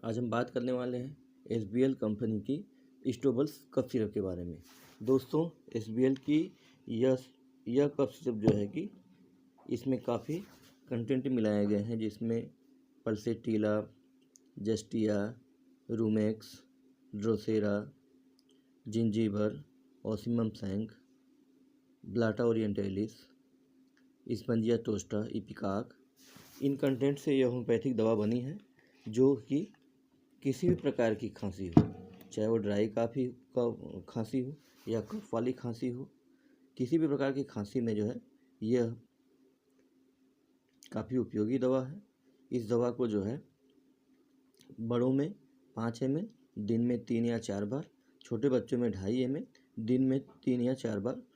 आज हम बात करने वाले हैं एसबीएल कंपनी की स्टोबल्स कफ सिरप के बारे में। दोस्तों, एसबीएल की यह कफ सिरप जो है कि इसमें काफ़ी कंटेंट मिलाए गए हैं, जिसमें pulsatilla, justicia, rumex, drosera, zingiber, ocimum sanct, blatta orientalis, spongia tosta, ipecac. इन कंटेंट से यह होम्योपैथिक दवा बनी है जो कि किसी भी प्रकार की खांसी हो, चाहे वो ड्राई खांसी हो या कफ वाली खांसी हो, किसी भी प्रकार की खांसी में जो है यह काफ़ी उपयोगी दवा है। इस दवा को जो है बड़ों में 5 ml दिन में 3 या 4 बार, छोटे बच्चों में 2.5 ml दिन में 3 या 4 बार